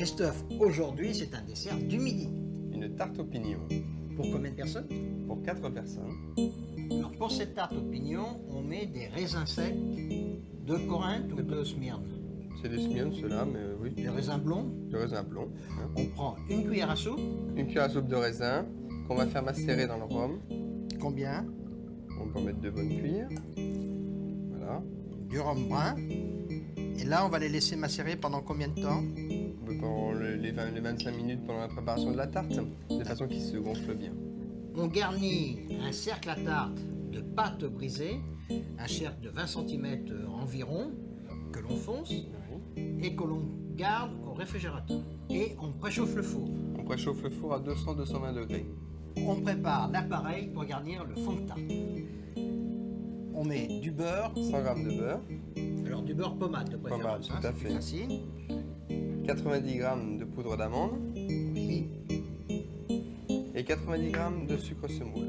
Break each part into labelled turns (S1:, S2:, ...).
S1: Christophe, aujourd'hui c'est un dessert du midi.
S2: Une tarte aux pignons
S1: Pour combien de personnes?
S2: pour 4 personnes.
S1: Alors pour cette tarte aux pignons, on met des raisins secs de Corinthe ou de Smyrne.
S2: C'est des Smyrne ceux-là, mais oui,
S1: Des raisins blonds.
S2: de raisin blond. Hein.
S1: On prend une cuillère à soupe.
S2: Une cuillère à soupe de raisin qu'on va faire macérer dans le rhum.
S1: Combien?
S2: On peut en mettre 2 bonnes cuillères. Voilà.
S1: Du rhum brun. Et là, on va les laisser macérer pendant combien de temps?
S2: Pendant les 25 minutes pendant la préparation de la tarte, de façon qu'ils se gonflent bien.
S1: On garnit un cercle à tarte de pâte brisée, un cercle de 20 cm environ, que l'on fonce
S2: Oui.
S1: et que l'on garde au réfrigérateur. Et on préchauffe le four.
S2: On préchauffe le four à 200-220 degrés.
S1: On prépare l'appareil pour garnir le fond de tarte. On met du beurre,
S2: 100 g de beurre,
S1: alors du beurre pommade de préférence,
S2: Pommade, tout à
S1: c'est plus
S2: fait.
S1: facile.
S2: 90 g de poudre d'amande
S1: Oui.
S2: et 90 g de sucre semoule.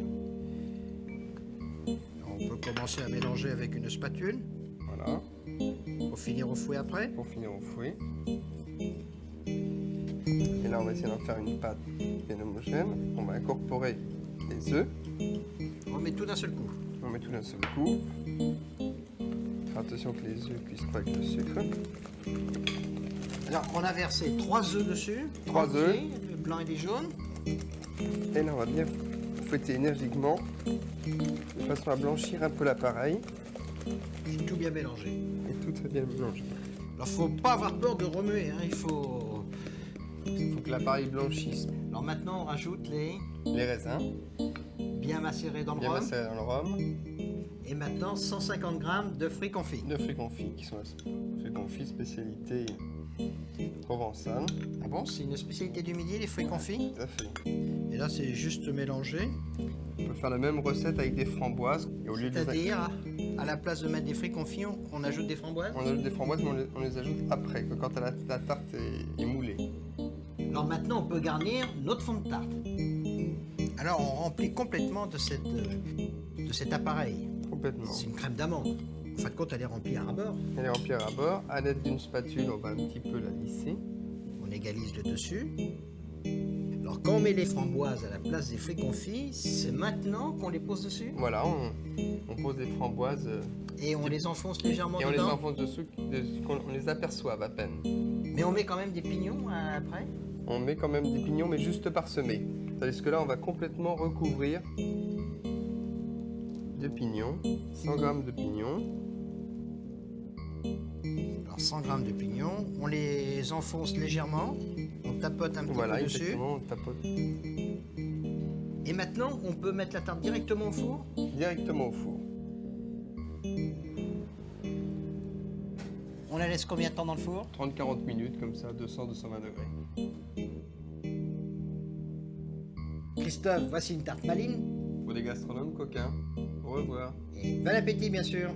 S1: On peut commencer à mélanger avec une spatule
S2: Voilà,
S1: pour finir au fouet après.
S2: pour finir au fouet. Et là, on va essayer d'en faire une pâte bien homogène. On va incorporer les œufs.
S1: On met tout d'un seul coup.
S2: On met tout d'un seul coup. Faire attention que les œufs cuisent pas avec le sucre.
S1: Alors on a versé 3 œufs dessus.
S2: 3 œufs.
S1: entiers, le blanc et les jaunes.
S2: Et là, on va bien fouetter énergiquement de façon à blanchir un peu l'appareil
S1: Et tout bien mélangé.
S2: et tout très bien mélangé.
S1: Alors faut pas avoir peur de remuer, hein, il faut...
S2: Il faut que l'appareil blanchisse.
S1: Alors maintenant on rajoute les
S2: Les raisins,
S1: bien macérés dans le
S2: bien
S1: rhum.
S2: macérés dans le rhum.
S1: Et maintenant 150 g de fruits confits.
S2: De fruits confits, qui sont les fruits confits spécialité provençale.
S1: Ah bon, c'est une spécialité du midi, les fruits confits.
S2: Tout à fait.
S1: Et là c'est juste mélangé.
S2: On peut faire la même recette avec des framboises. Et au lieu de
S1: C'est-à-dire, à la place de mettre des fruits confits, on ajoute des framboises.
S2: on ajoute des framboises, mais on les ajoute après, que quand la tarte est moulée.
S1: Alors maintenant on peut garnir notre fond de tarte. Alors on remplit complètement de cet appareil.
S2: Complètement.
S1: C'est une crème d'amande. En fin de compte, elle est remplie à ras-bord.
S2: Elle est remplie à bord. À l'aide d'une spatule, on va un petit peu la lisser.
S1: On égalise le dessus. Alors quand on met les framboises à la place des fruits confits, c'est maintenant qu'on les pose dessus.
S2: Voilà, on pose des framboises
S1: Et on les enfonce légèrement
S2: et on les
S1: dedans.
S2: enfonce dessous, qu'on les aperçoive à peine.
S1: Mais on met quand même des pignons après.
S2: On met quand même des pignons, mais juste parsemés. Tandis que là, on va complètement recouvrir de pignons, 100 g de pignons.
S1: Alors 100 g de pignons, on les enfonce légèrement, on tapote un petit
S2: Voilà,
S1: peu dessus.
S2: exactement, on tapote
S1: Et maintenant, on peut mettre la tarte directement au four.
S2: directement au four.
S1: On la laisse combien de temps dans le four?
S2: 30-40 minutes, comme ça, 200-220 degrés.
S1: Christophe, voici une tarte maline.
S2: Pour les gastronomes coquins, au revoir.
S1: Et bon appétit bien sûr.